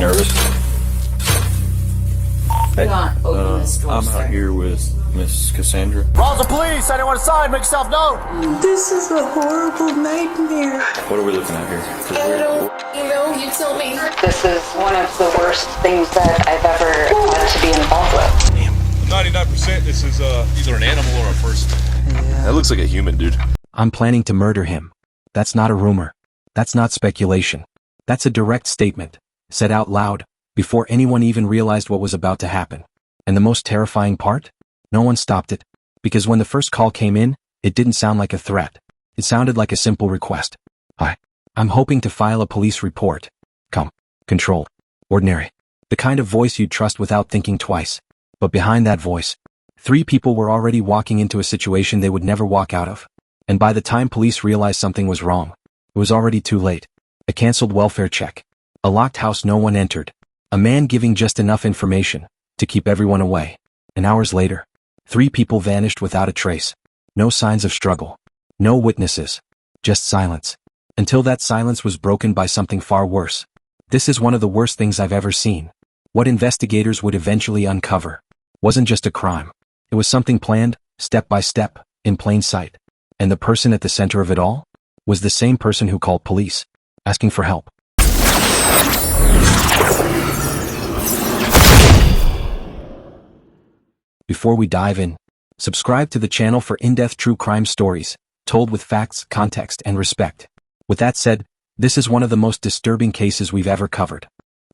nervous? Hey, Not open this door, I'm sir. out here with Miss Cassandra. Calls the police! Anyone inside, make yourself known! This is a horrible nightmare. What are we looking at here? 'Cause I don't, you tell me. This is one of the worst things that I've ever had to be involved with. 99% this is either an animal or a person. That looks like a human, dude. I'm planning to murder him. That's not a rumor. That's not speculation. That's a direct statement, said out loud, before anyone even realized what was about to happen. And the most terrifying part? No one stopped it. Because when the first call came in, it didn't sound like a threat. It sounded like a simple request. Hi. I'm hoping to file a police report. Come. Controlled. Ordinary. The kind of voice you'd trust without thinking twice. But behind that voice, 3 people were already walking into a situation they would never walk out of. And by the time police realized something was wrong, it was already too late. A canceled welfare check. A locked house no one entered. A man giving just enough information to keep everyone away. And hours later, 3 people vanished without a trace. No signs of struggle. No witnesses. Just silence. Until that silence was broken by something far worse. This is one of the worst things I've ever seen. What investigators would eventually uncover wasn't just a crime. It was something planned, step by step, in plain sight. And the person at the center of it all was the same person who called police, asking for help. Before we dive in, subscribe to the channel for in-depth true crime stories, told with facts, context, and respect. With that said, this is one of the most disturbing cases we've ever covered.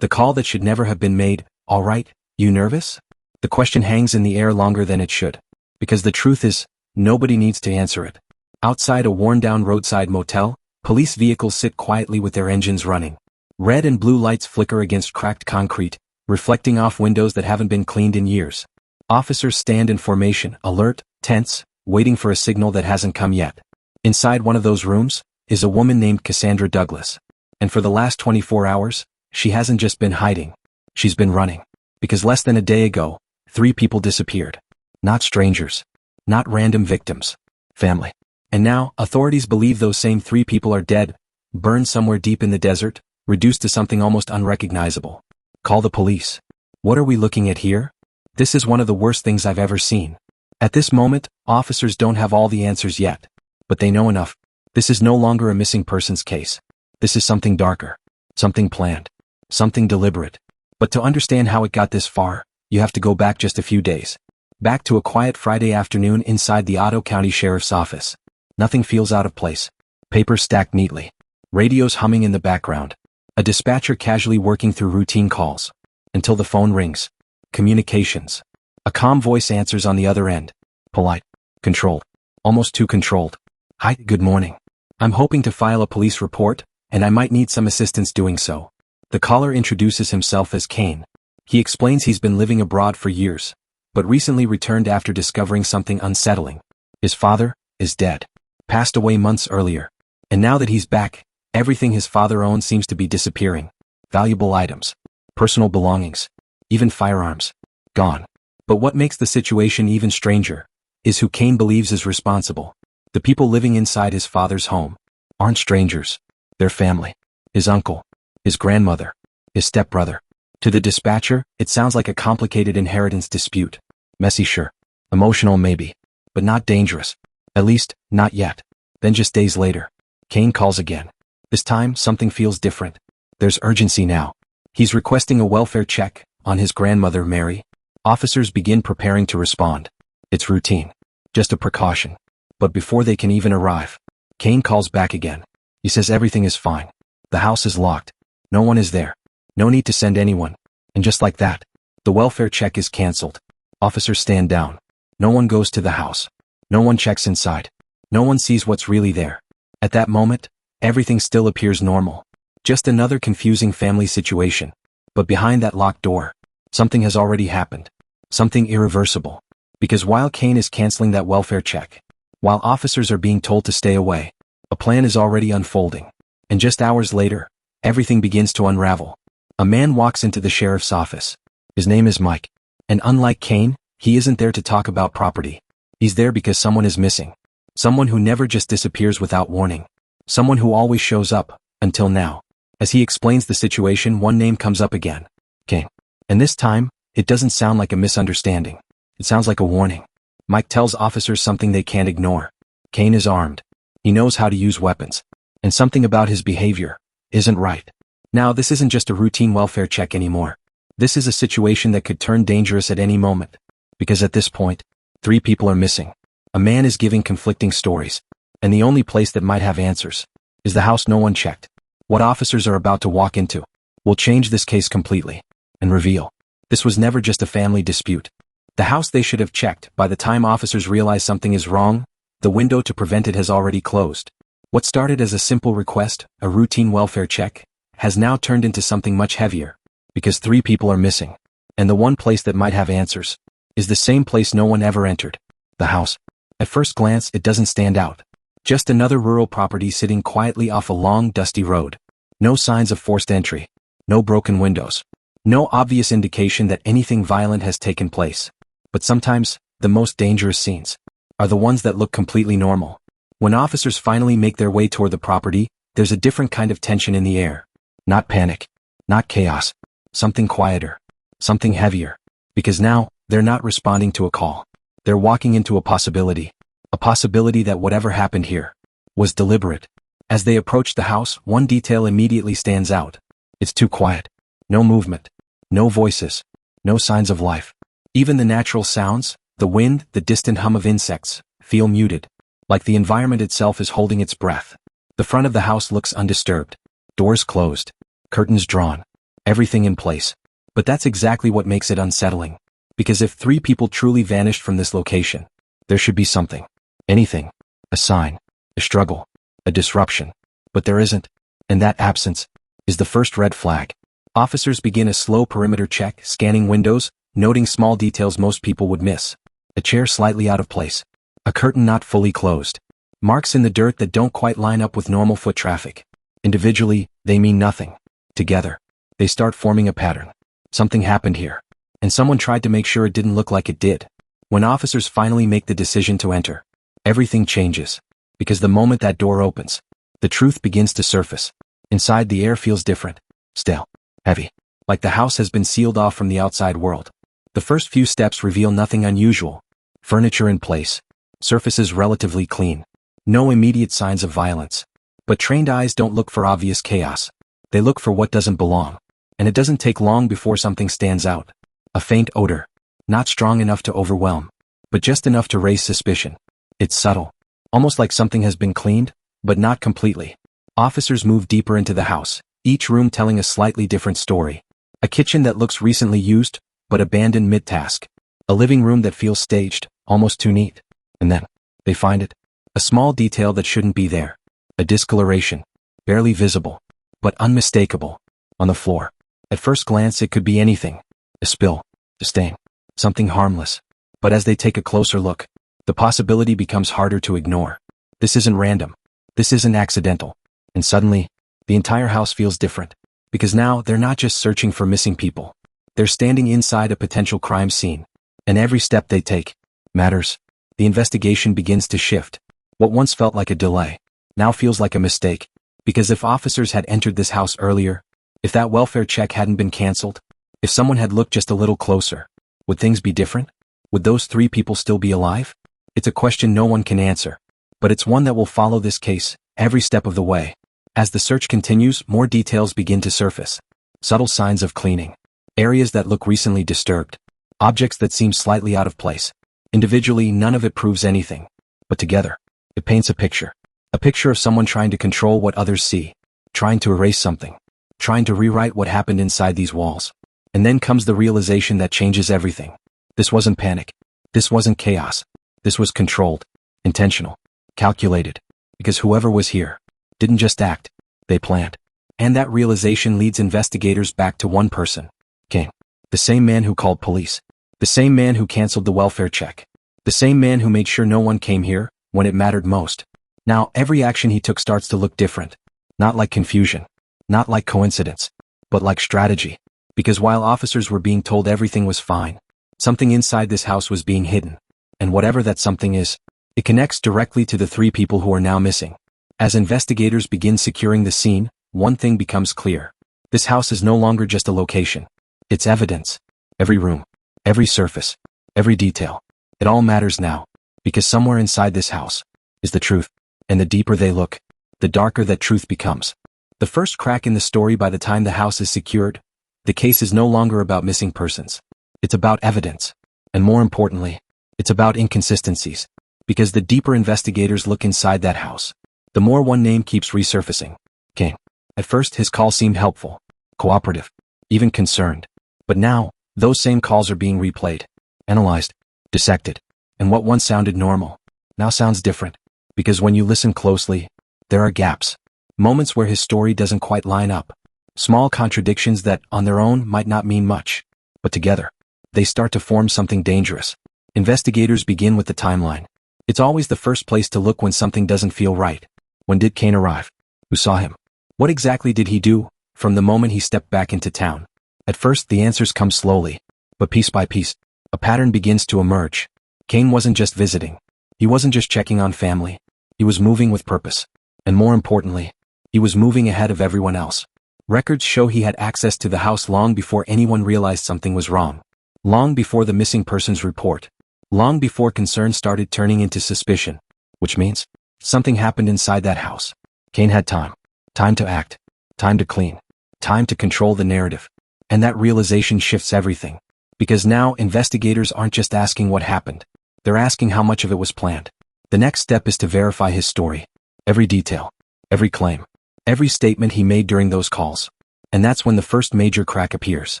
The call that should never have been made. All right, you nervous? The question hangs in the air longer than it should. Because the truth is, nobody needs to answer it. Outside a worn-down roadside motel, police vehicles sit quietly with their engines running. Red and blue lights flicker against cracked concrete, reflecting off windows that haven't been cleaned in years. Officers stand in formation, alert, tense, waiting for a signal that hasn't come yet. Inside one of those rooms is a woman named Cassandra Douglas. And for the last 24 hours, she hasn't just been hiding. She's been running. Because less than a day ago, 3 people disappeared. Not strangers. Not random victims. Family. And now, authorities believe those same 3 people are dead, burned somewhere deep in the desert, reduced to something almost unrecognizable. Call the police. What are we looking at here? This is one of the worst things I've ever seen. At this moment, officers don't have all the answers yet. But they know enough. This is no longer a missing persons case. This is something darker. Something planned. Something deliberate. But to understand how it got this far, you have to go back just a few days. Back to a quiet Friday afternoon inside the Otto County Sheriff's Office. Nothing feels out of place. Papers stacked neatly. Radios humming in the background. A dispatcher casually working through routine calls. Until the phone rings. Communications. A calm voice answers on the other end. Polite. Controlled. Almost too controlled. Hi, good morning. I'm hoping to file a police report, and I might need some assistance doing so. The caller introduces himself as Kane. He explains he's been living abroad for years, but recently returned after discovering something unsettling. His father is dead. Passed away months earlier. And now that he's back, everything his father owned seems to be disappearing. Valuable items. Personal belongings. Even firearms. Gone. But what makes the situation even stranger is who Kane believes is responsible. The people living inside his father's home aren't strangers. They're family. His uncle. His grandmother. His stepbrother. To the dispatcher, it sounds like a complicated inheritance dispute. Messy, sure. Emotional, maybe. But not dangerous. At least, not yet. Then just days later, Kane calls again. This time, something feels different. There's urgency now. He's requesting a welfare check on his grandmother, Mary. Officers begin preparing to respond. It's routine. Just a precaution. But before they can even arrive, Kane calls back again. He says everything is fine. The house is locked. No one is there. No need to send anyone. And just like that, the welfare check is cancelled. Officers stand down. No one goes to the house. No one checks inside. No one sees what's really there. At that moment, everything still appears normal. Just another confusing family situation. But behind that locked door, something has already happened. Something irreversible. Because while Kane is canceling that welfare check, while officers are being told to stay away, a plan is already unfolding. And just hours later, everything begins to unravel. A man walks into the sheriff's office. His name is Mike. And unlike Kane, he isn't there to talk about property. He's there because someone is missing. Someone who never just disappears without warning. Someone who always shows up, until now. As he explains the situation, one name comes up again. Kane. And this time, it doesn't sound like a misunderstanding. It sounds like a warning. Mike tells officers something they can't ignore. Kane is armed. He knows how to use weapons. And something about his behavior isn't right. Now, this isn't just a routine welfare check anymore. This is a situation that could turn dangerous at any moment. Because at this point, 3 people are missing. A man is giving conflicting stories. And the only place that might have answers is the house no one checked. What officers are about to walk into will change this case completely and reveal this was never just a family dispute. The house they should have checked, by the time officers realize something is wrong, the window to prevent it has already closed. What started as a simple request, a routine welfare check, has now turned into something much heavier. Because 3 people are missing. And the one place that might have answers is the same place no one ever entered. The house. At first glance, it doesn't stand out. Just another rural property sitting quietly off a long, dusty road. No signs of forced entry. No broken windows. No obvious indication that anything violent has taken place. But sometimes, the most dangerous scenes are the ones that look completely normal. When officers finally make their way toward the property, there's a different kind of tension in the air. Not panic. Not chaos. Something quieter. Something heavier. Because now, they're not responding to a call. They're walking into a possibility. A possibility that whatever happened here was deliberate. As they approach the house, one detail immediately stands out. It's too quiet. No movement. No voices. No signs of life. Even the natural sounds, the wind, the distant hum of insects, feel muted. Like the environment itself is holding its breath. The front of the house looks undisturbed. Doors closed. Curtains drawn. Everything in place. But that's exactly what makes it unsettling. Because if 3 people truly vanished from this location, there should be something. Anything. A sign. A struggle. A disruption. But there isn't. And that absence is the first red flag. Officers begin a slow perimeter check, scanning windows, noting small details most people would miss. A chair slightly out of place. A curtain not fully closed. Marks in the dirt that don't quite line up with normal foot traffic. Individually, they mean nothing. Together, they start forming a pattern. Something happened here. And someone tried to make sure it didn't look like it did. When officers finally make the decision to enter, everything changes. Because the moment that door opens, the truth begins to surface. Inside, the air feels different. Stale. Heavy. Like the house has been sealed off from the outside world. The first few steps reveal nothing unusual. Furniture in place. Surfaces relatively clean. No immediate signs of violence. But trained eyes don't look for obvious chaos. They look for what doesn't belong. And it doesn't take long before something stands out. A faint odor. Not strong enough to overwhelm. But just enough to raise suspicion. It's subtle. Almost like something has been cleaned, but not completely. Officers move deeper into the house, each room telling a slightly different story. A kitchen that looks recently used, but abandoned mid-task. A living room that feels staged, almost too neat. And then, they find it. A small detail that shouldn't be there. A discoloration. Barely visible. But unmistakable. On the floor. At first glance it could be anything. A spill. A stain. Something harmless. But as they take a closer look, the possibility becomes harder to ignore. This isn't random. This isn't accidental. And suddenly, the entire house feels different. Because now they're not just searching for missing people. They're standing inside a potential crime scene. And every step they take matters. The investigation begins to shift. What once felt like a delay now feels like a mistake. Because if officers had entered this house earlier, if that welfare check hadn't been canceled, if someone had looked just a little closer, would things be different? Would those 3 people still be alive? It's a question no one can answer. But it's one that will follow this case every step of the way. As the search continues, more details begin to surface. Subtle signs of cleaning. Areas that look recently disturbed. Objects that seem slightly out of place. Individually, none of it proves anything. But together, it paints a picture. A picture of someone trying to control what others see. Trying to erase something. Trying to rewrite what happened inside these walls. And then comes the realization that changes everything. This wasn't panic. This wasn't chaos. This was controlled. Intentional. Calculated. Because whoever was here didn't just act. They planned. And that realization leads investigators back to one person. Kane. The same man who called police. The same man who canceled the welfare check. The same man who made sure no one came here when it mattered most. Now, every action he took starts to look different. Not like confusion. Not like coincidence. But like strategy. Because while officers were being told everything was fine, something inside this house was being hidden. And whatever that something is, it connects directly to the 3 people who are now missing. As investigators begin securing the scene, one thing becomes clear. This house is no longer just a location. It's evidence. Every room, every surface, every detail. It all matters now, because somewhere inside this house is the truth. And the deeper they look, the darker that truth becomes. The first crack in the story: by the time the house is secured, the case is no longer about missing persons. It's about evidence. And more importantly, it's about inconsistencies. Because the deeper investigators look inside that house, the more one name keeps resurfacing: Kane. At first his call seemed helpful, cooperative, even concerned. But now, those same calls are being replayed, analyzed, dissected. And what once sounded normal now sounds different. Because when you listen closely, there are gaps. Moments where his story doesn't quite line up. Small contradictions that, on their own, might not mean much. But together, they start to form something dangerous. Investigators begin with the timeline. It's always the first place to look when something doesn't feel right. When did Kane arrive? Who saw him? What exactly did he do, from the moment he stepped back into town? At first, the answers come slowly. But piece by piece, a pattern begins to emerge. Kane wasn't just visiting. He wasn't just checking on family. He was moving with purpose. And more importantly, he was moving ahead of everyone else. Records show he had access to the house long before anyone realized something was wrong. Long before the missing persons report. Long before concern started turning into suspicion. Which means, something happened inside that house. Kane had time. Time to act. Time to clean. Time to control the narrative. And that realization shifts everything. Because now investigators aren't just asking what happened. They're asking how much of it was planned. The next step is to verify his story. Every detail. Every claim. Every statement he made during those calls. And that's when the first major crack appears.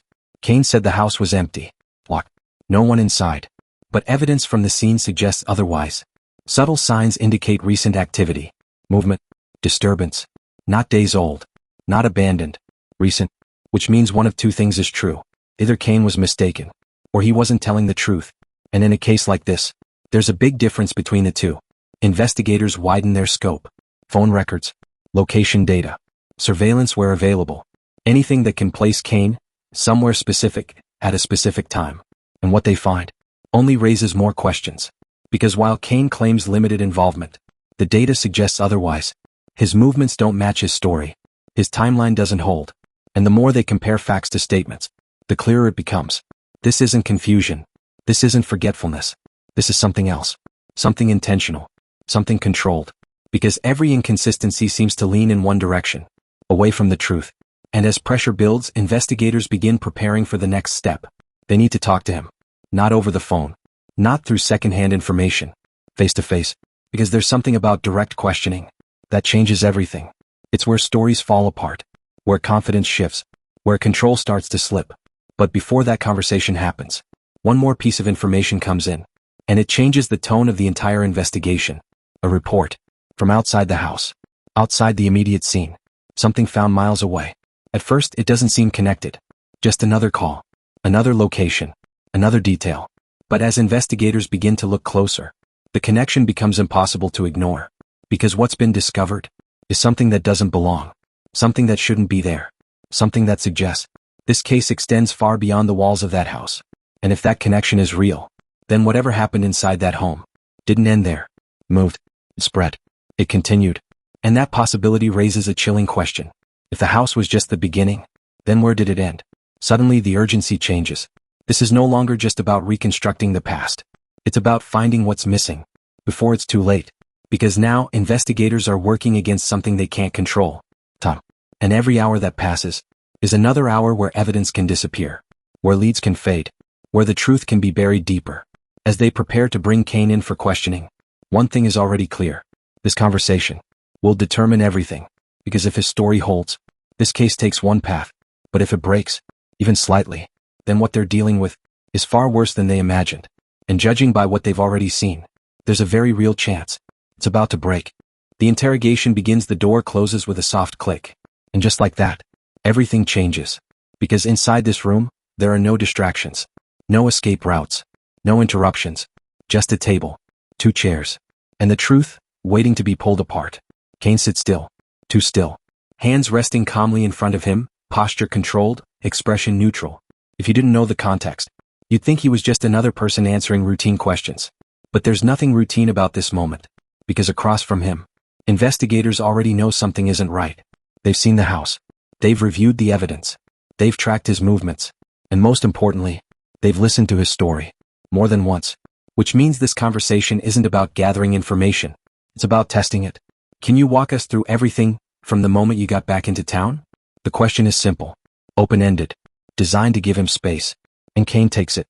Kane said the house was empty. Locked. No one inside. But evidence from the scene suggests otherwise. Subtle signs indicate recent activity. Movement. Disturbance. Not days old. Not abandoned. Recent. Which means one of two things is true. Either Kane was mistaken, or he wasn't telling the truth. And in a case like this, there's a big difference between the two. Investigators widen their scope. Phone records, location data, surveillance where available. Anything that can place Kane somewhere specific at a specific time. And what they find only raises more questions. Because while Kane claims limited involvement, the data suggests otherwise. His movements don't match his story. His timeline doesn't hold. And the more they compare facts to statements, the clearer it becomes. This isn't confusion. This isn't forgetfulness. This is something else. Something intentional. Something controlled. Because every inconsistency seems to lean in one direction. Away from the truth. And as pressure builds, investigators begin preparing for the next step. They need to talk to him. Not over the phone. Not through secondhand information. Face to face. Because there's something about direct questioning that changes everything. It's where stories fall apart. Where confidence shifts. Where control starts to slip. But before that conversation happens, one more piece of information comes in. And it changes the tone of the entire investigation. A report. From outside the house. Outside the immediate scene. Something found miles away. At first, it doesn't seem connected. Just another call. Another location. Another detail. But as investigators begin to look closer, the connection becomes impossible to ignore. Because what's been discovered is something that doesn't belong. Something that shouldn't be there. Something that suggests this case extends far beyond the walls of that house. And if that connection is real, then whatever happened inside that home didn't end there. Moved. Spread. It continued. And that possibility raises a chilling question. If the house was just the beginning, then where did it end? Suddenly the urgency changes. This is no longer just about reconstructing the past. It's about finding what's missing before it's too late. Because now investigators are working against something they can't control. Time. And every hour that passes is another hour where evidence can disappear. Where leads can fade. Where the truth can be buried deeper. As they prepare to bring Kane in for questioning, one thing is already clear. This conversation will determine everything. Because if his story holds, this case takes one path. But if it breaks, even slightly, then what they're dealing with is far worse than they imagined. And judging by what they've already seen, there's a very real chance it's about to break. The interrogation begins. The door closes with a soft click. And just like that, everything changes. Because inside this room, there are no distractions. No escape routes. No interruptions. Just a table. 2 chairs. And the truth, waiting to be pulled apart. Kane sits still. Too still. Hands resting calmly in front of him, posture controlled, expression neutral. If you didn't know the context, you'd think he was just another person answering routine questions. But there's nothing routine about this moment. Because across from him, investigators already know something isn't right. They've seen the house. They've reviewed the evidence. They've tracked his movements. And most importantly, they've listened to his story. More than once. Which means this conversation isn't about gathering information. It's about testing it. Can you walk us through everything from the moment you got back into town? The question is simple. Open-ended. Designed to give him space. And Kane takes it.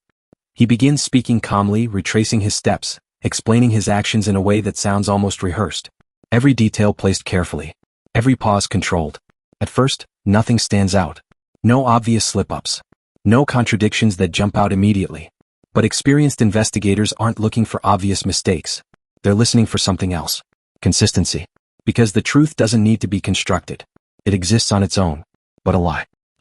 He begins speaking calmly, retracing his steps, explaining his actions in a way that sounds almost rehearsed. Every detail placed carefully. Every pause controlled. At first, nothing stands out. No obvious slip-ups. No contradictions that jump out immediately. But experienced investigators aren't looking for obvious mistakes. They're listening for something else. Consistency. Because the truth doesn't need to be constructed. It exists on its own. But a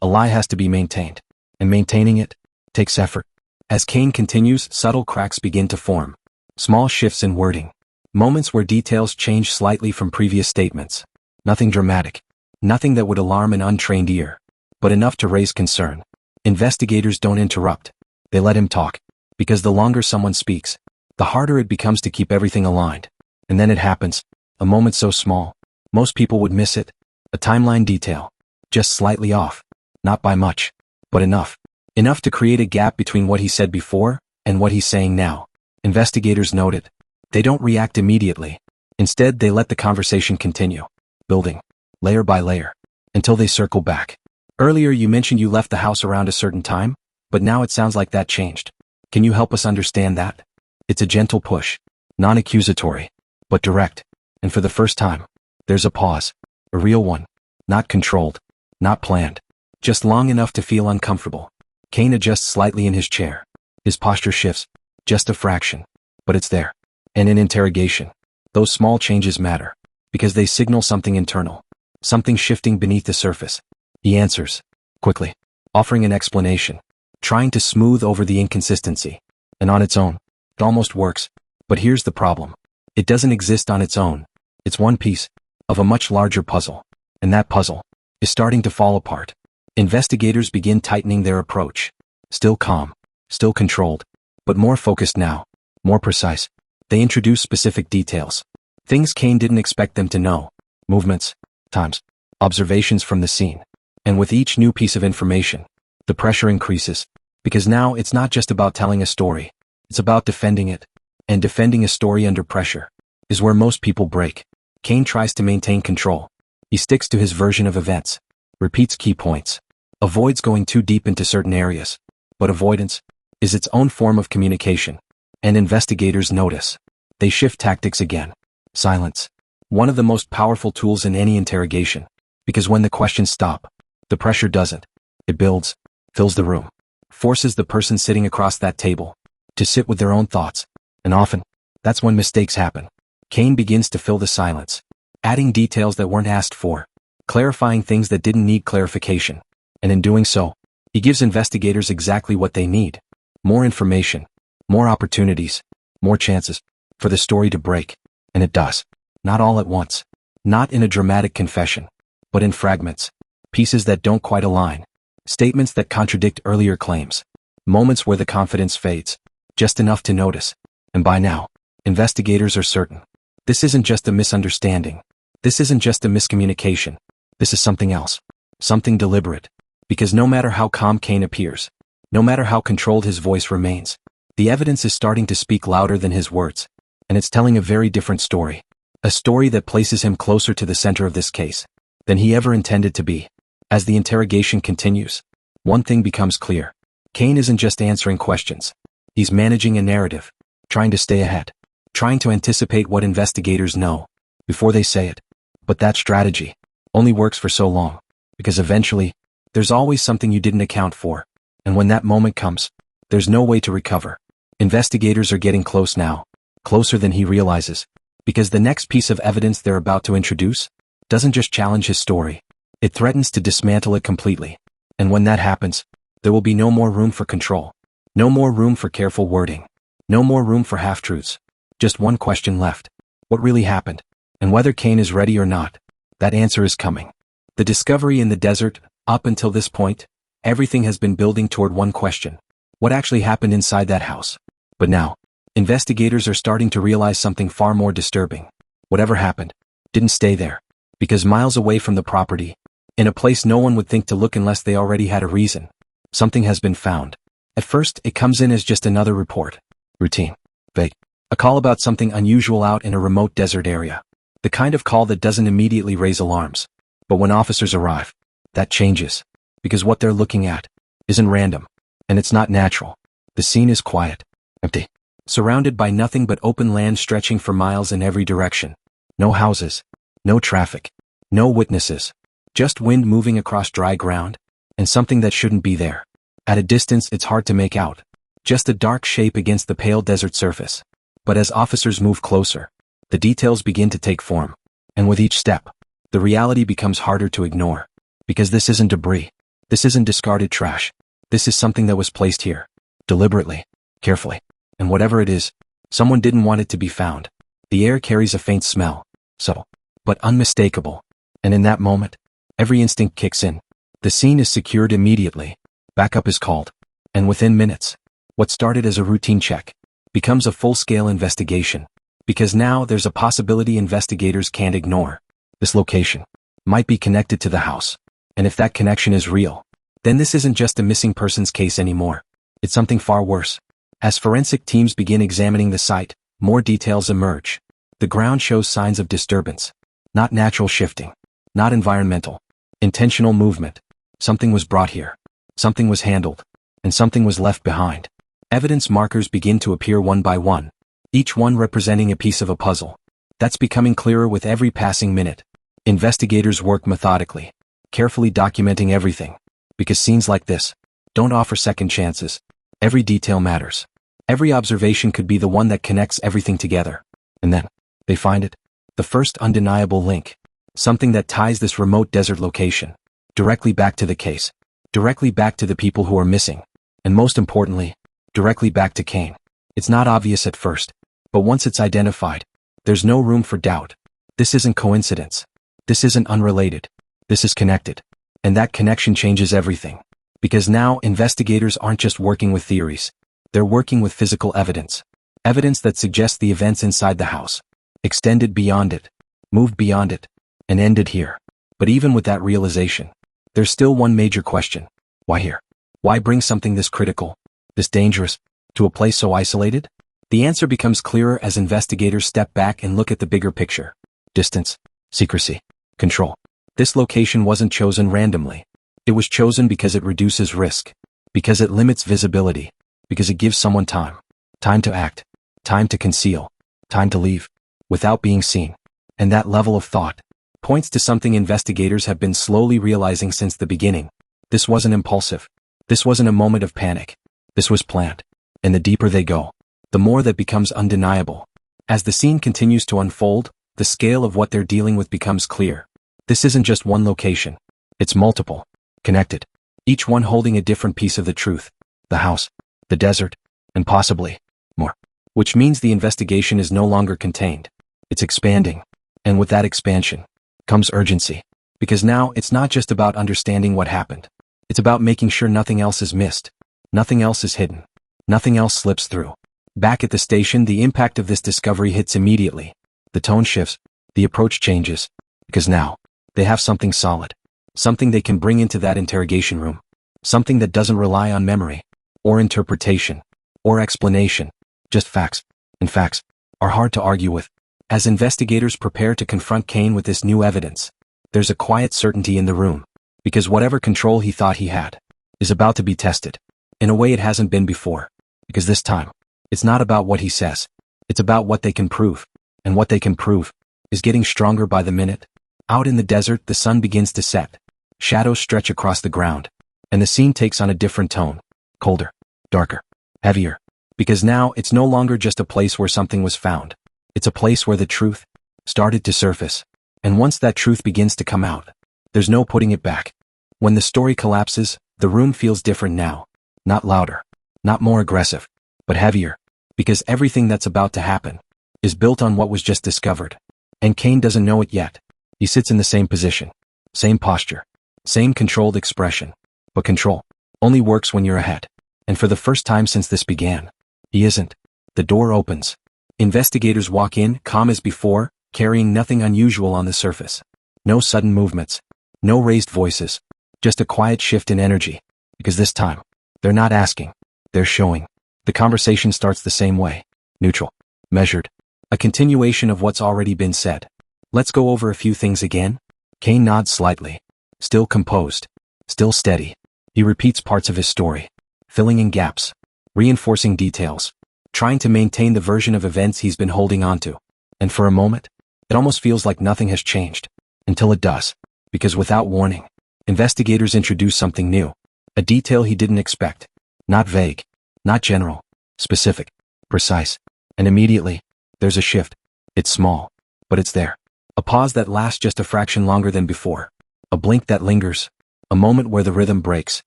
lie has to be maintained. And maintaining it takes effort. As Kane continues, subtle cracks begin to form. Small shifts in wording. Moments where details change slightly from previous statements. Nothing dramatic. Nothing that would alarm an untrained ear. But enough to raise concern. Investigators don't interrupt. They let him talk. Because the longer someone speaks, the harder it becomes to keep everything aligned. And then it happens. A moment so small, most people would miss it. A timeline detail. Just slightly off. Not by much. But enough. Enough to create a gap between what he said before and what he's saying now. Investigators note it. They don't react immediately. Instead, they let the conversation continue. Building. Layer by layer. Until they circle back. Earlier you mentioned you left the house around a certain time, but now it sounds like that changed. Can you help us understand that? It's a gentle push. Non-accusatory. But direct. And for the first time, there's a pause. A real one. Not controlled. Not planned. Just long enough to feel uncomfortable. Kane adjusts slightly in his chair. His posture shifts. Just a fraction. But it's there. And in interrogation, those small changes matter. Because they signal something internal. Something shifting beneath the surface. He answers. Quickly. Offering an explanation. Trying to smooth over the inconsistency. And on its own, it almost works. But here's the problem. It doesn't exist on its own. It's one piece of a much larger puzzle. And that puzzle is starting to fall apart. Investigators begin tightening their approach. Still calm. Still controlled. But more focused now. More precise. They introduce specific details. Things Kane didn't expect them to know. Movements. Times. Observations from the scene. And with each new piece of information, the pressure increases. Because now it's not just about telling a story. It's about defending it. And defending a story under pressure is where most people break. Kane tries to maintain control. He sticks to his version of events. Repeats key points. Avoids going too deep into certain areas. But avoidance is its own form of communication. And investigators notice. They shift tactics again. Silence. One of the most powerful tools in any interrogation. Because when the questions stop, the pressure doesn't. It builds. Fills the room. Forces the person sitting across that table to sit with their own thoughts. And often, that's when mistakes happen. Kane begins to fill the silence. Adding details that weren't asked for. Clarifying things that didn't need clarification. And in doing so, he gives investigators exactly what they need. More information. More opportunities. More chances for the story to break. And it does. Not all at once. Not in a dramatic confession. But in fragments. Pieces that don't quite align. Statements that contradict earlier claims. Moments where the confidence fades. Just enough to notice. And by now, investigators are certain. This isn't just a misunderstanding. This isn't just a miscommunication. This is something else. Something deliberate. Because no matter how calm Kane appears, no matter how controlled his voice remains, the evidence is starting to speak louder than his words. And it's telling a very different story. A story that places him closer to the center of this case than he ever intended to be. As the interrogation continues, one thing becomes clear. Kane isn't just answering questions. He's managing a narrative. Trying to stay ahead. Trying to anticipate what investigators know before they say it. But that strategy only works for so long. Because eventually, there's always something you didn't account for. And when that moment comes, there's no way to recover. Investigators are getting close now. Closer than he realizes. Because the next piece of evidence they're about to introduce doesn't just challenge his story. It threatens to dismantle it completely. And when that happens, there will be no more room for control. No more room for careful wording. No more room for half-truths. Just one question left. What really happened? And whether Kane is ready or not, that answer is coming. The discovery in the desert, up until this point, everything has been building toward one question. What actually happened inside that house? But now, investigators are starting to realize something far more disturbing. Whatever happened, didn't stay there. Because miles away from the property, In a place no one would think to look unless they already had a reason. Something has been found. At first, it comes in as just another report. Routine. Vague. A call about something unusual out in a remote desert area. The kind of call that doesn't immediately raise alarms. But when officers arrive, that changes. Because what they're looking at isn't random. And it's not natural. The scene is quiet. Empty. Surrounded by nothing but open land stretching for miles in every direction. No houses. No traffic. No witnesses. Just wind moving across dry ground. And something that shouldn't be there. At a distance it's hard to make out. Just a dark shape against the pale desert surface. But as officers move closer, the details begin to take form. And with each step, the reality becomes harder to ignore. Because this isn't debris. This isn't discarded trash. This is something that was placed here. Deliberately. Carefully. And whatever it is, someone didn't want it to be found. The air carries a faint smell. Subtle. But unmistakable. And in that moment, every instinct kicks in. The scene is secured immediately. Backup is called. And within minutes, what started as a routine check becomes a full-scale investigation. Because now there's a possibility investigators can't ignore. This location might be connected to the house. And if that connection is real, then this isn't just a missing persons case anymore. It's something far worse. As forensic teams begin examining the site, more details emerge. The ground shows signs of disturbance. Not natural shifting. Not environmental. Intentional movement. Something was brought here. Something was handled. And something was left behind. Evidence markers begin to appear one by one. Each one representing a piece of a puzzle. That's becoming clearer with every passing minute. Investigators work methodically. Carefully documenting everything. Because scenes like this don't offer second chances. Every detail matters. Every observation could be the one that connects everything together. And then, they find it. The first undeniable link. Something that ties this remote desert location directly back to the case. Directly back to the people who are missing. And most importantly, directly back to Kane. It's not obvious at first. But once it's identified, there's no room for doubt. This isn't coincidence. This isn't unrelated. This is connected. And that connection changes everything. Because now investigators aren't just working with theories. They're working with physical evidence. Evidence that suggests the events inside the house extended beyond it, moved beyond it, and ended here. But even with that realization, there's still one major question. Why here? Why bring something this critical, this dangerous, to a place so isolated? The answer becomes clearer as investigators step back and look at the bigger picture. Distance, secrecy, control. This location wasn't chosen randomly. It was chosen because it reduces risk. Because it limits visibility. Because it gives someone time. Time to act. Time to conceal. Time to leave. Without being seen. And that level of thought points to something investigators have been slowly realizing since the beginning. This wasn't impulsive. This wasn't a moment of panic. This was planned. And the deeper they go, the more that becomes undeniable. As the scene continues to unfold, the scale of what they're dealing with becomes clear. This isn't just one location. It's multiple. Connected. Each one holding a different piece of the truth. The house. The desert. And possibly more. Which means the investigation is no longer contained. It's expanding. And with that expansion comes urgency. Because now it's not just about understanding what happened. It's about making sure nothing else is missed. Nothing else is hidden. Nothing else slips through. Back at the station, the impact of this discovery hits immediately. The tone shifts. The approach changes. Because now, they have something solid. Something they can bring into that interrogation room. Something that doesn't rely on memory. Or interpretation. Or explanation. Just facts. And facts are hard to argue with. As investigators prepare to confront Kane with this new evidence, there's a quiet certainty in the room. Because whatever control he thought he had is about to be tested. In a way it hasn't been before. Because this time, it's not about what he says. It's about what they can prove. And what they can prove is getting stronger by the minute. Out in the desert, the sun begins to set. Shadows stretch across the ground. And the scene takes on a different tone. Colder. Darker. Heavier. Because now it's no longer just a place where something was found. It's a place where the truth started to surface. And once that truth begins to come out, there's no putting it back. When the story collapses, the room feels different now. Not louder. Not more aggressive. But heavier. Because everything that's about to happen is built on what was just discovered. And Kane doesn't know it yet. He sits in the same position. Same posture. Same controlled expression. But control only works when you're ahead. And for the first time since this began, he isn't. The door opens. Investigators walk in, calm as before, carrying nothing unusual on the surface. No sudden movements. No raised voices. Just a quiet shift in energy. Because this time, they're not asking. They're showing. The conversation starts the same way. Neutral. Measured. A continuation of what's already been said. Let's go over a few things again. Kane nods slightly. Still composed. Still steady. He repeats parts of his story. Filling in gaps. Reinforcing details. Trying to maintain the version of events he's been holding onto. And for a moment, it almost feels like nothing has changed. Until it does. Because without warning, investigators introduce something new. A detail he didn't expect. Not vague. Not general. Specific. Precise. And immediately, there's a shift. It's small. But it's there. A pause that lasts just a fraction longer than before. A blink that lingers. A moment where the rhythm breaks.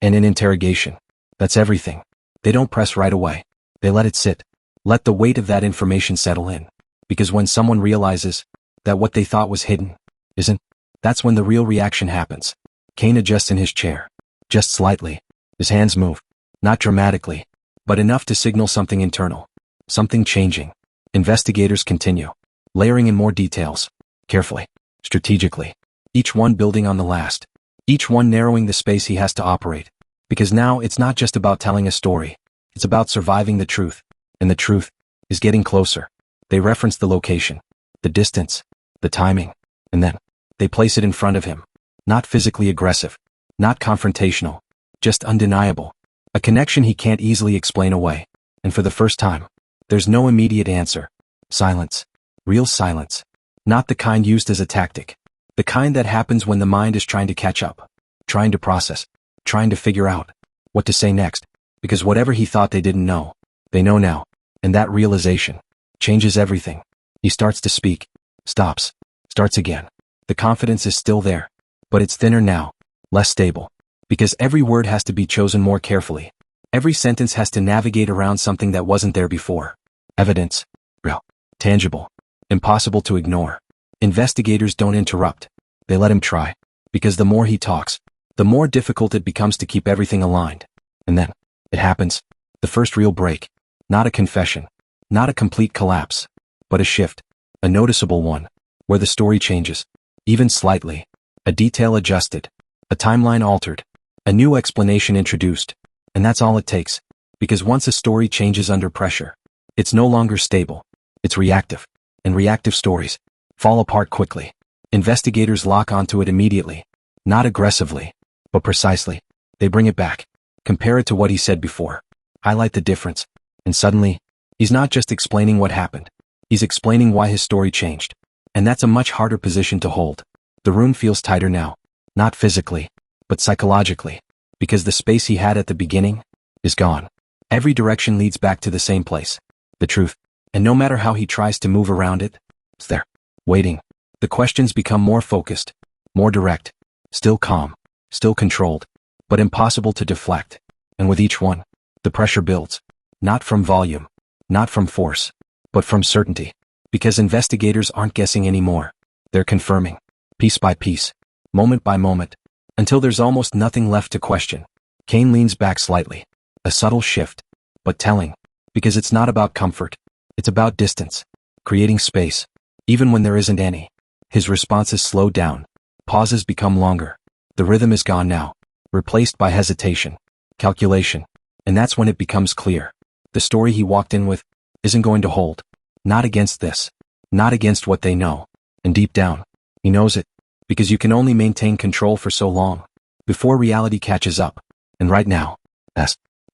And an interrogation. That's everything. They don't press right away. They let it sit. Let the weight of that information settle in. Because when someone realizes that what they thought was hidden isn't, that's when the real reaction happens. Kane adjusts in his chair. Just slightly. His hands move. Not dramatically, but enough to signal something internal. Something changing. Investigators continue. Layering in more details. Carefully. Strategically. Each one building on the last. Each one narrowing the space he has to operate. Because now it's not just about telling a story. It's about surviving the truth. And the truth is getting closer. They reference the location, the distance, the timing, and then they place it in front of him. Not physically aggressive. Not confrontational. Just undeniable. A connection he can't easily explain away. And for the first time, there's no immediate answer. Silence. Real silence. Not the kind used as a tactic. The kind that happens when the mind is trying to catch up. Trying to process. Trying to figure out what to say next. Because whatever he thought they didn't know, they know now. And that realization changes everything. He starts to speak. Stops. Starts again. The confidence is still there. But it's thinner now. Less stable. Because every word has to be chosen more carefully. Every sentence has to navigate around something that wasn't there before. Evidence. Real. Tangible. Impossible to ignore. Investigators don't interrupt. They let him try. Because the more he talks, the more difficult it becomes to keep everything aligned. And then, it happens. The first real break. Not a confession. Not a complete collapse. But a shift. A noticeable one. Where the story changes. Even slightly. A detail adjusted. A timeline altered. A new explanation introduced. And that's all it takes. Because once a story changes under pressure, it's no longer stable. It's reactive. And reactive stories fall apart quickly. Investigators lock onto it immediately. Not aggressively, but precisely. They bring it back. Compare it to what he said before. Highlight the difference. And suddenly, he's not just explaining what happened. He's explaining why his story changed. And that's a much harder position to hold. The room feels tighter now. Not physically, but psychologically. Because the space he had at the beginning is gone. Every direction leads back to the same place. The truth. And no matter how he tries to move around it, it's there. Waiting. The questions become more focused. More direct. Still calm. Still controlled. But impossible to deflect. And with each one, the pressure builds. Not from volume. Not from force. But from certainty. Because investigators aren't guessing anymore. They're confirming. Piece by piece. Moment by moment. Until there's almost nothing left to question. Kane leans back slightly. A subtle shift. But telling. Because it's not about comfort. It's about distance. Creating space. Even when there isn't any. His responses slow down. Pauses become longer. The rhythm is gone now. Replaced by hesitation. Calculation. And that's when it becomes clear. The story he walked in with isn't going to hold. Not against this. Not against what they know. And deep down, he knows it. Because you can only maintain control for so long. Before reality catches up. And right now,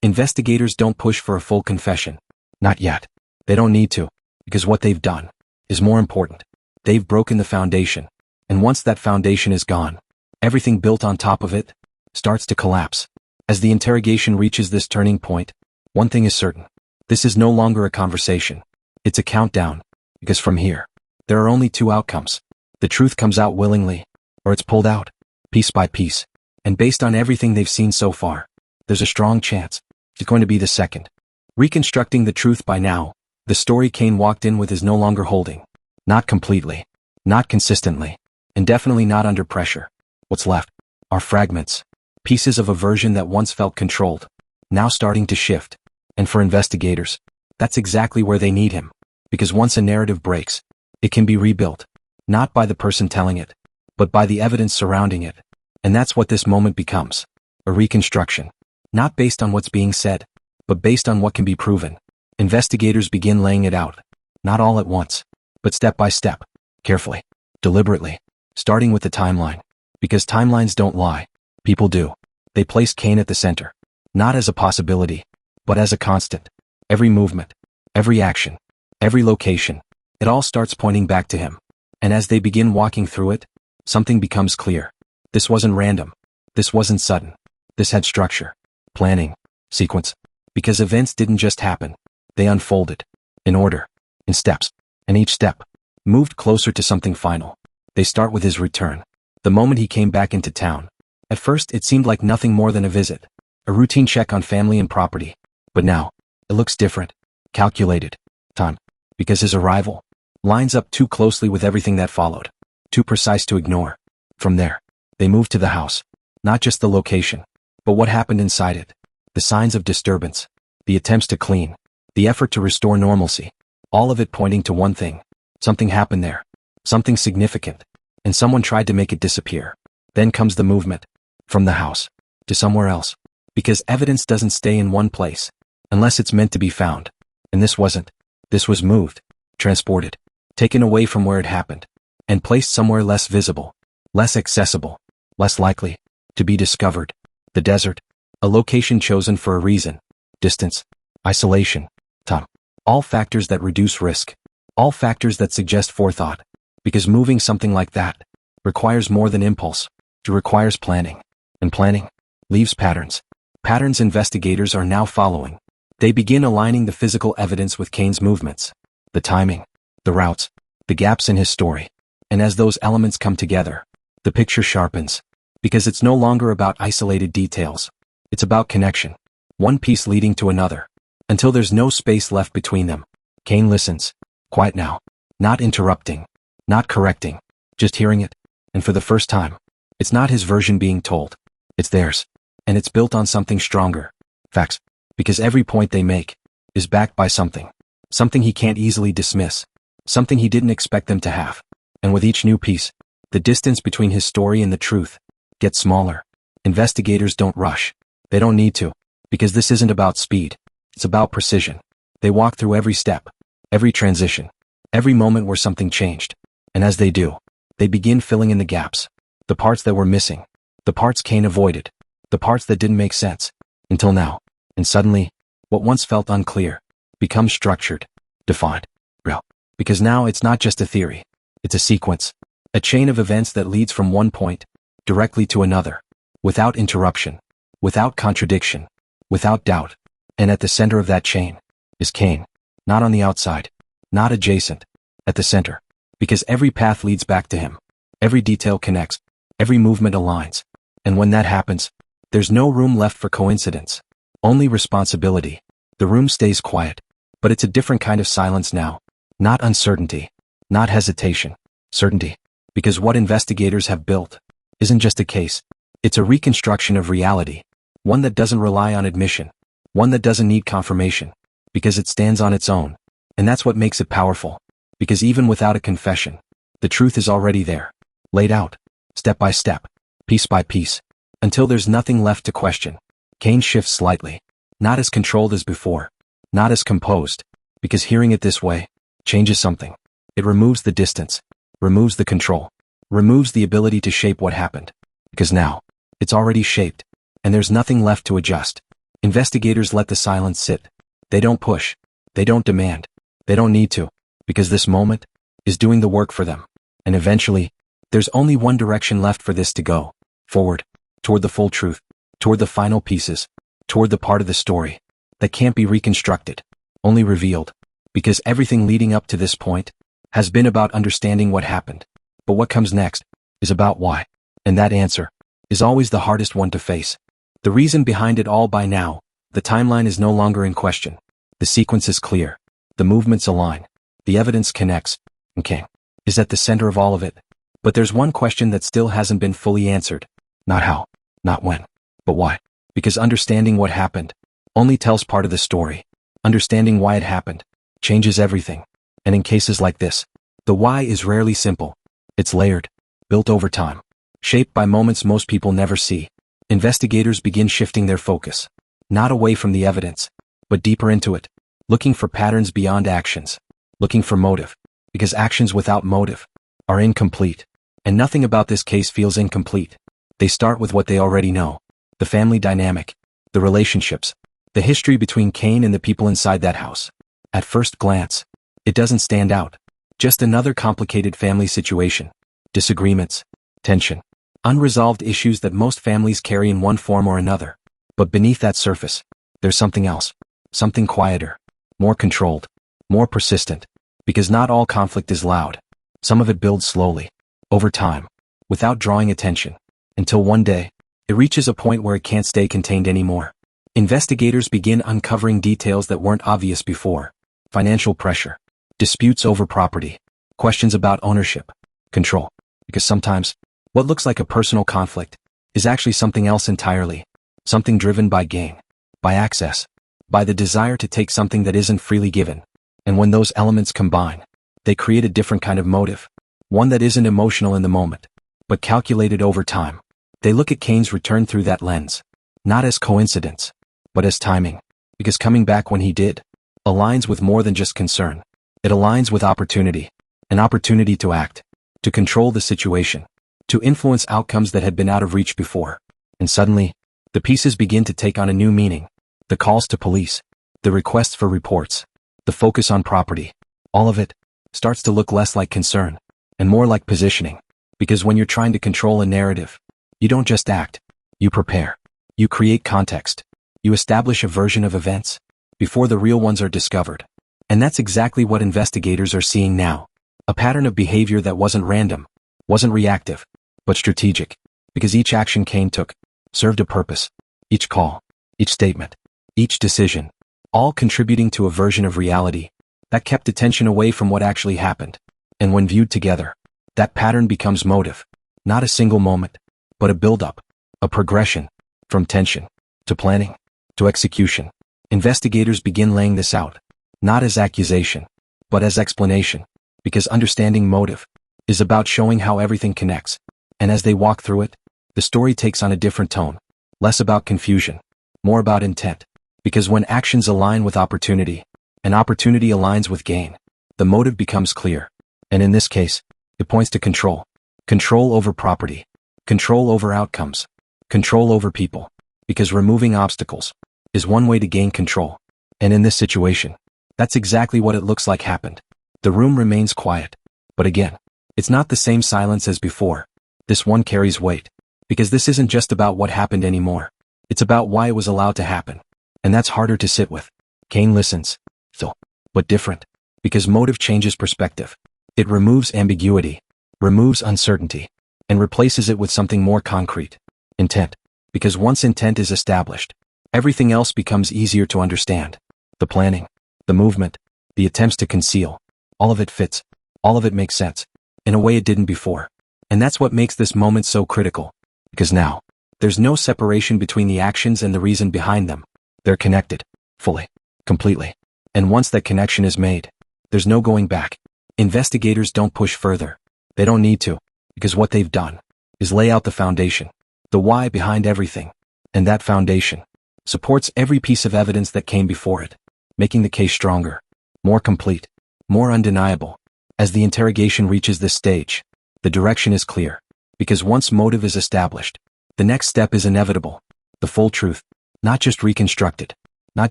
investigators don't push for a full confession. Not yet. They don't need to. Because what they've done is more important. They've broken the foundation. And once that foundation is gone, everything built on top of it starts to collapse. As the interrogation reaches this turning point, one thing is certain. This is no longer a conversation. It's a countdown. Because from here, there are only two outcomes. The truth comes out willingly, or it's pulled out, piece by piece. And based on everything they've seen so far, there's a strong chance it's going to be the second. Reconstructing the truth by now, the story Kane walked in with is no longer holding. Not completely. Not consistently. And definitely not under pressure. What's left are fragments. Pieces of a version that once felt controlled. Now starting to shift. And for investigators, that's exactly where they need him. Because once a narrative breaks, it can be rebuilt. Not by the person telling it, but by the evidence surrounding it. And that's what this moment becomes. A reconstruction. Not based on what's being said, but based on what can be proven. Investigators begin laying it out. Not all at once, but step by step, carefully, deliberately, starting with the timeline. Because timelines don't lie. People do. They place Cain at the center. Not as a possibility, but as a constant. Every movement, every action, every location, it all starts pointing back to him. And as they begin walking through it, something becomes clear. This wasn't random. This wasn't sudden. This had structure, planning, sequence. Because events didn't just happen. They unfolded. In order. In steps. And each step moved closer to something final. They start with his return. The moment he came back into town. At first, it seemed like nothing more than a visit. A routine check on family and property. But now, it looks different. Calculated. Time. Because his arrival lines up too closely with everything that followed. Too precise to ignore. From there, they moved to the house. Not just the location, but what happened inside it. The signs of disturbance. The attempts to clean. The effort to restore normalcy. All of it pointing to one thing. Something happened there. Something significant. And someone tried to make it disappear. Then comes the movement. From the house. To somewhere else. Because evidence doesn't stay in one place. Unless it's meant to be found. And this wasn't. This was moved. Transported. Taken away from where it happened. And placed somewhere less visible. Less accessible. Less likely. To be discovered. The desert. A location chosen for a reason. Distance. Isolation. Time. All factors that reduce risk. All factors that suggest forethought. Because moving something like that requires more than impulse. It requires planning. And planning leaves patterns. Patterns investigators are now following. They begin aligning the physical evidence with Cain's movements. The timing. The routes. The gaps in his story. And as those elements come together, the picture sharpens. Because it's no longer about isolated details. It's about connection. One piece leading to another. Until there's no space left between them. Cain listens. Quiet now. Not interrupting. Not correcting. Just hearing it. And for the first time, it's not his version being told. It's theirs. And it's built on something stronger. Facts. Because every point they make is backed by something. Something he can't easily dismiss. Something he didn't expect them to have. And with each new piece, the distance between his story and the truth gets smaller. Investigators don't rush. They don't need to. Because this isn't about speed. It's about precision. They walk through every step. Every transition. Every moment where something changed. And as they do, they begin filling in the gaps. The parts that were missing. The parts Cain avoided. The parts that didn't make sense. Until now. And suddenly, what once felt unclear becomes structured, defined, real. Because now it's not just a theory. It's a sequence. A chain of events that leads from one point directly to another. Without interruption. Without contradiction. Without doubt. And at the center of that chain is Cain. Not on the outside. Not adjacent. At the center. Because every path leads back to him. Every detail connects. Every movement aligns. And when that happens, there's no room left for coincidence. Only responsibility. The room stays quiet. But it's a different kind of silence now. Not uncertainty. Not hesitation. Certainty. Because what investigators have built isn't just a case. It's a reconstruction of reality. One that doesn't rely on admission. One that doesn't need confirmation. Because it stands on its own. And that's what makes it powerful. Because even without a confession, the truth is already there. Laid out. Step by step. Piece by piece. Until there's nothing left to question. Cain shifts slightly. Not as controlled as before. Not as composed. Because hearing it this way changes something. It removes the distance. Removes the control. Removes the ability to shape what happened. Because now, it's already shaped. And there's nothing left to adjust. Investigators let the silence sit. They don't push. They don't demand. They don't need to. Because this moment is doing the work for them. And eventually, there's only one direction left for this to go. Forward. Toward the full truth. Toward the final pieces. Toward the part of the story that can't be reconstructed. Only revealed. Because everything leading up to this point has been about understanding what happened. But what comes next is about why. And that answer is always the hardest one to face. The reason behind it all by now, the timeline is no longer in question. The sequence is clear. The movements align. The evidence connects. And Cain is at the center of all of it. But there's one question that still hasn't been fully answered. Not how, not when, but why. Because understanding what happened only tells part of the story. Understanding why it happened changes everything. And in cases like this, the why is rarely simple. It's layered. built over time, shaped by moments most people never see. Investigators begin shifting their focus, not away from the evidence, but deeper into it, looking for patterns beyond actions, looking for motive, because actions without motive are incomplete. And nothing about this case feels incomplete. They start with what they already know: the family dynamic, the relationships, the history between Cain and the people inside that house. At first glance, it doesn't stand out. Just another complicated family situation. Disagreements, tension, unresolved issues that most families carry in one form or another. But beneath that surface, there's something else. Something quieter, more controlled, more persistent. Because not all conflict is loud. Some of it builds slowly, over time, without drawing attention, until one day, it reaches a point where it can't stay contained anymore. Investigators begin uncovering details that weren't obvious before. Financial pressure, disputes over property, questions about ownership, control. Because sometimes, what looks like a personal conflict is actually something else entirely. Something driven by gain, by access, by the desire to take something that isn't freely given. And when those elements combine, they create a different kind of motive. One that isn't emotional in the moment, but calculated over time. They look at Cain's return through that lens, not as coincidence, but as timing. Because coming back when he did, aligns with more than just concern. It aligns with opportunity. An opportunity to act, to control the situation, to influence outcomes that had been out of reach before. And suddenly, the pieces begin to take on a new meaning. The calls to police, the requests for reports, the focus on property, all of it starts to look less like concern and more like positioning. Because when you're trying to control a narrative, you don't just act, you prepare, you create context, you establish a version of events before the real ones are discovered. And that's exactly what investigators are seeing now. A pattern of behavior that wasn't random, wasn't reactive, but strategic. Because each action Cain took served a purpose. Each call, each statement, each decision, all contributing to a version of reality that kept attention away from what actually happened. And when viewed together, that pattern becomes motive. Not a single moment, but a buildup, a progression, from tension, to planning, to execution. Investigators begin laying this out, not as accusation, but as explanation. Because understanding motive is about showing how everything connects. And as they walk through it, the story takes on a different tone. Less about confusion, more about intent. Because when actions align with opportunity, and opportunity aligns with gain, the motive becomes clear. And in this case, it points to control. Control over property. Control over outcomes. Control over people. Because removing obstacles is one way to gain control. And in this situation, that's exactly what it looks like happened. The room remains quiet. But again, it's not the same silence as before. This one carries weight. Because this isn't just about what happened anymore. It's about why it was allowed to happen. And that's harder to sit with. Cain listens, still, but different. Because motive changes perspective. It removes ambiguity, removes uncertainty, and replaces it with something more concrete. Intent. Because once intent is established, everything else becomes easier to understand. The planning, the movement, the attempts to conceal, all of it fits. All of it makes sense. In a way it didn't before. And that's what makes this moment so critical. Because now, there's no separation between the actions and the reason behind them. They're connected. Fully. Completely. And once that connection is made, there's no going back. Investigators don't push further. They don't need to. Because what they've done is lay out the foundation. The why behind everything. And that foundation supports every piece of evidence that came before it. Making the case stronger. More complete. More undeniable. As the interrogation reaches this stage, the direction is clear. Because once motive is established, the next step is inevitable. The full truth. Not just reconstructed. Not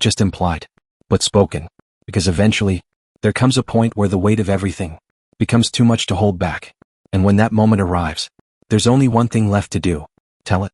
just implied. But spoken. Because eventually, there comes a point where the weight of everything becomes too much to hold back. And when that moment arrives, there's only one thing left to do. Tell it.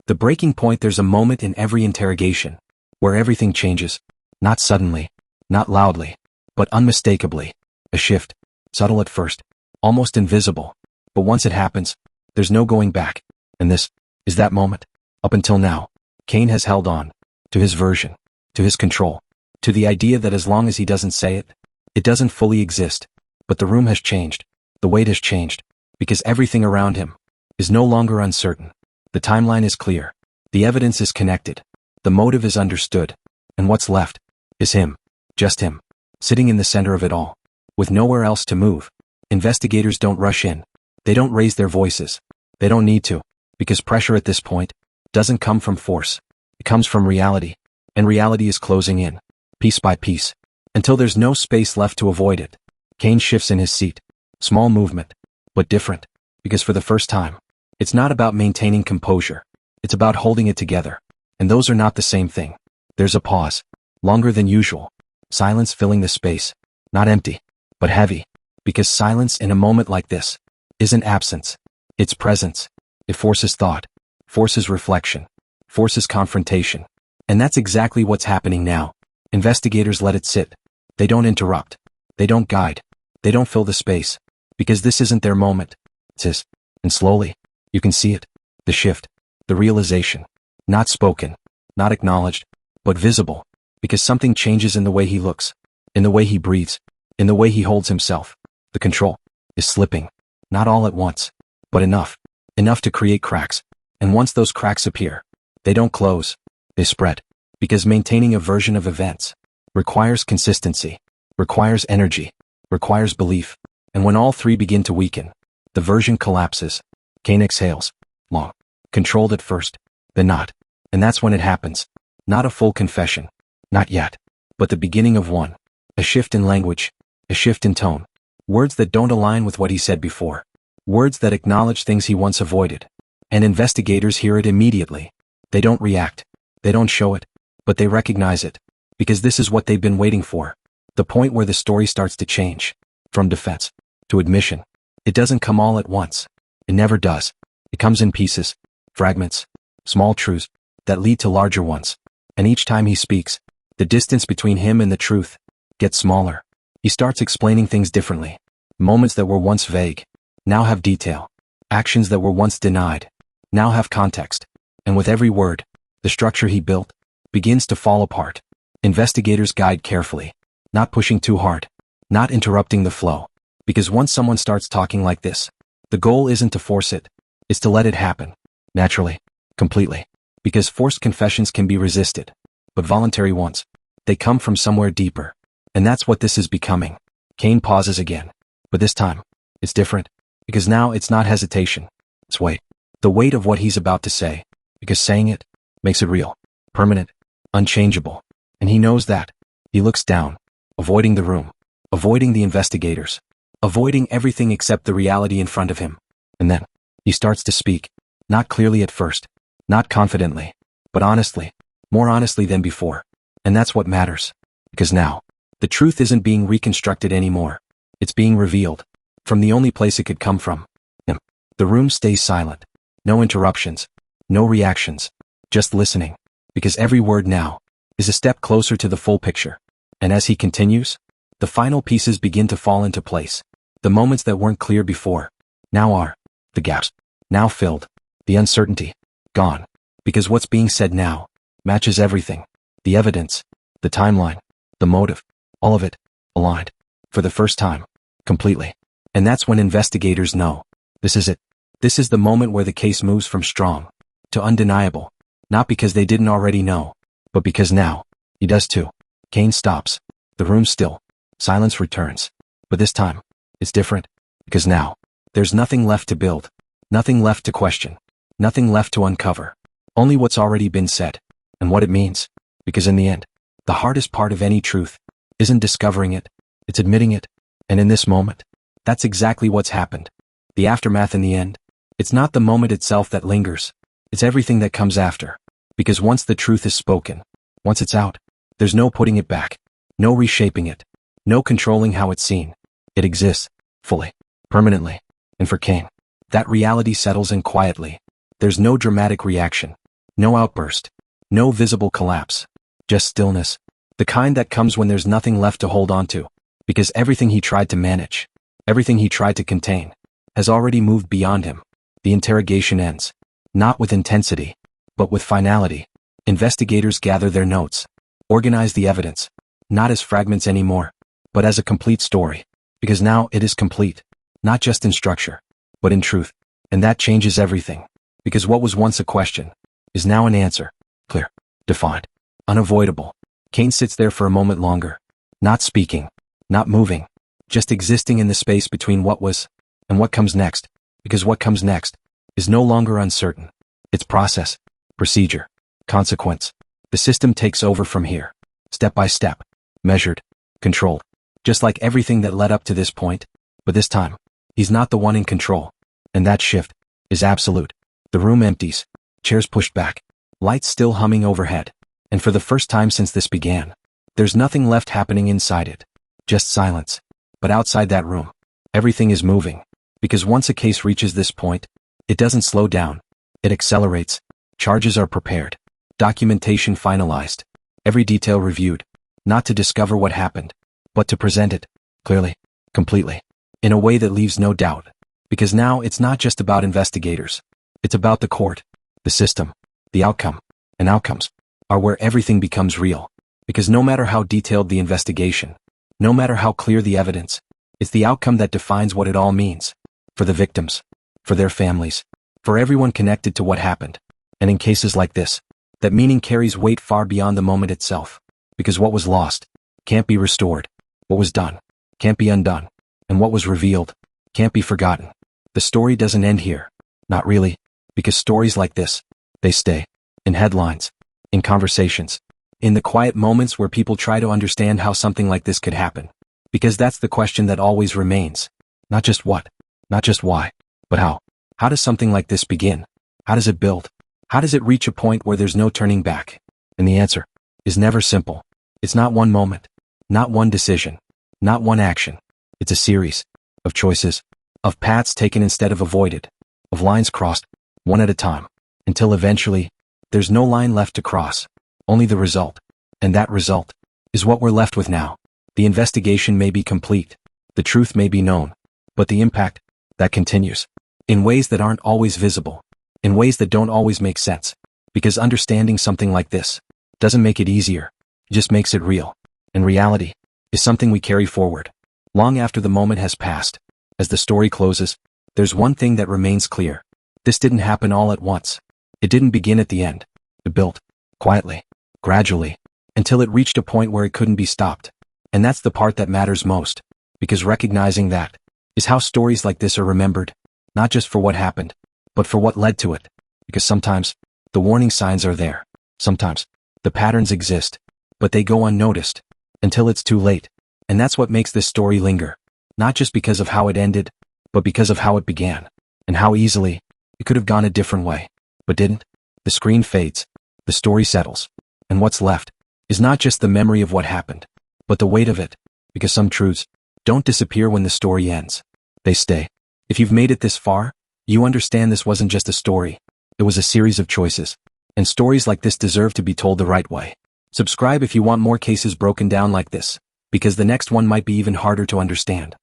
The breaking point. There's a moment in every interrogation where everything changes. Not suddenly. Not loudly. But unmistakably. A shift. Subtle at first. Almost invisible. But once it happens, there's no going back. And this is that moment. Up until now, Cain has held on to his version, to his control, to the idea that as long as he doesn't say it, it doesn't fully exist. But the room has changed. The weight has changed. Because everything around him is no longer uncertain. The timeline is clear. The evidence is connected. The motive is understood. And what's left is him. Just him. Sitting in the center of it all. With nowhere else to move. Investigators don't rush in. They don't raise their voices. They don't need to, because pressure at this point doesn't come from force. It comes from reality, and reality is closing in, piece by piece, until there's no space left to avoid it. Kane shifts in his seat. Small movement, but different, because for the first time, it's not about maintaining composure. It's about holding it together, and those are not the same thing. There's a pause, longer than usual, silence filling the space, not empty, but heavy, because silence in a moment like this isn't absence, it's presence. It forces thought, forces reflection, forces confrontation, and that's exactly what's happening now. Investigators let it sit. They don't interrupt. They don't guide. They don't fill the space, because this isn't their moment. It's his. And slowly, you can see it, the shift, the realization, not spoken, not acknowledged, but visible, because something changes in the way he looks, in the way he breathes, in the way he holds himself. The control is slipping, not all at once, but enough to create cracks. And once those cracks appear, they don't close, they spread, because maintaining a version of events requires consistency, requires energy, requires belief, and when all three begin to weaken, the version collapses. Kane exhales, long, controlled at first, then not, and that's when it happens. Not a full confession, not yet, but the beginning of one, a shift in language, a shift in tone, words that don't align with what he said before, words that acknowledge things he once avoided, and investigators hear it immediately. They don't react, they don't show it, but they recognize it, because this is what they've been waiting for. The point where the story starts to change, from defense to admission. It doesn't come all at once. It never does. It comes in pieces, fragments, small truths that lead to larger ones. And each time he speaks, the distance between him and the truth gets smaller. He starts explaining things differently. Moments that were once vague now have detail. Actions that were once denied now have context. And with every word, the structure he built begins to fall apart. Investigators guide carefully, not pushing too hard, not interrupting the flow. Because once someone starts talking like this, the goal isn't to force it, it's to let it happen. Naturally, completely. Because forced confessions can be resisted. But voluntary ones, they come from somewhere deeper. And that's what this is becoming. Kane pauses again. But this time, it's different. Because now it's not hesitation. It's weight. The weight of what he's about to say. Because saying it makes it real, permanent, unchangeable. And he knows that. He looks down, avoiding the room, avoiding the investigators, avoiding everything except the reality in front of him. And then, he starts to speak, not clearly at first, not confidently, but honestly, more honestly than before. And that's what matters. Because now, the truth isn't being reconstructed anymore. It's being revealed, from the only place it could come from, him. The room stays silent. No interruptions, no reactions, just listening. Because every word now is a step closer to the full picture. And as he continues, the final pieces begin to fall into place. The moments that weren't clear before, now are. The gaps, now filled. The uncertainty, gone. Because what's being said now matches everything. The evidence, the timeline, the motive, all of it, aligned. For the first time, completely. And that's when investigators know. This is it. This is the moment where the case moves from strong to undeniable. Not because they didn't already know, but because now, he does too. Kane stops. The room's still. Silence returns. But this time, it's different. Because now, there's nothing left to build. Nothing left to question. Nothing left to uncover. Only what's already been said. And what it means. Because in the end, the hardest part of any truth isn't discovering it, it's admitting it. And in this moment, that's exactly what's happened. The aftermath in the end, it's not the moment itself that lingers. It's everything that comes after. Because once the truth is spoken, once it's out, there's no putting it back. No reshaping it. No controlling how it's seen. It exists, fully, permanently. And for Kane, that reality settles in quietly. There's no dramatic reaction. No outburst. No visible collapse. Just stillness. The kind that comes when there's nothing left to hold on to. Because everything he tried to manage, everything he tried to contain, has already moved beyond him. The interrogation ends. Not with intensity, but with finality. Investigators gather their notes. Organize the evidence. Not as fragments anymore, but as a complete story. Because now it is complete. Not just in structure, but in truth. And that changes everything. Because what was once a question is now an answer. Clear, defined, unavoidable. Kane sits there for a moment longer. Not speaking, not moving, just existing in the space between what was and what comes next. Because what comes next is no longer uncertain. It's process, procedure, consequence. The system takes over from here, step by step, measured, controlled, just like everything that led up to this point. But this time, he's not the one in control. And that shift is absolute. The room empties, chairs pushed back, lights still humming overhead. And for the first time since this began, there's nothing left happening inside it. Just silence. But outside that room, everything is moving. Because once a case reaches this point, it doesn't slow down. It accelerates. Charges are prepared. Documentation finalized. Every detail reviewed. Not to discover what happened, but to present it, clearly, completely, in a way that leaves no doubt. Because now it's not just about investigators. It's about the court, the system, the outcome. And outcomes are where everything becomes real. Because no matter how detailed the investigation, no matter how clear the evidence, it's the outcome that defines what it all means. For the victims, for their families, for everyone connected to what happened. And in cases like this, that meaning carries weight far beyond the moment itself. Because what was lost can't be restored. What was done can't be undone. And what was revealed can't be forgotten. The story doesn't end here. Not really. Because stories like this, they stay. In headlines, in conversations, in the quiet moments where people try to understand how something like this could happen. Because that's the question that always remains. Not just what, not just why, but how. How does something like this begin? How does it build? How does it reach a point where there's no turning back? And the answer is never simple. It's not one moment, not one decision, not one action. It's a series of choices, of paths taken instead of avoided, of lines crossed, one at a time, until eventually, there's no line left to cross, only the result. And that result is what we're left with now. The investigation may be complete, the truth may be known, but the impact, that continues, in ways that aren't always visible, in ways that don't always make sense, because understanding something like this doesn't make it easier, it just makes it real. And reality is something we carry forward, long after the moment has passed. As the story closes, there's one thing that remains clear. This didn't happen all at once. It didn't begin at the end. It built, quietly, gradually, until it reached a point where it couldn't be stopped. And that's the part that matters most, because recognizing that is how stories like this are remembered, not just for what happened, but for what led to it. Because sometimes, the warning signs are there. Sometimes, the patterns exist, but they go unnoticed, until it's too late. And that's what makes this story linger. Not just because of how it ended, but because of how it began, and how easily it could have gone a different way, but didn't. The screen fades, the story settles, and what's left is not just the memory of what happened, but the weight of it, because some truths don't disappear when the story ends. They stay. If you've made it this far, you understand this wasn't just a story. It was a series of choices. And stories like this deserve to be told the right way. Subscribe if you want more cases broken down like this, because the next one might be even harder to understand.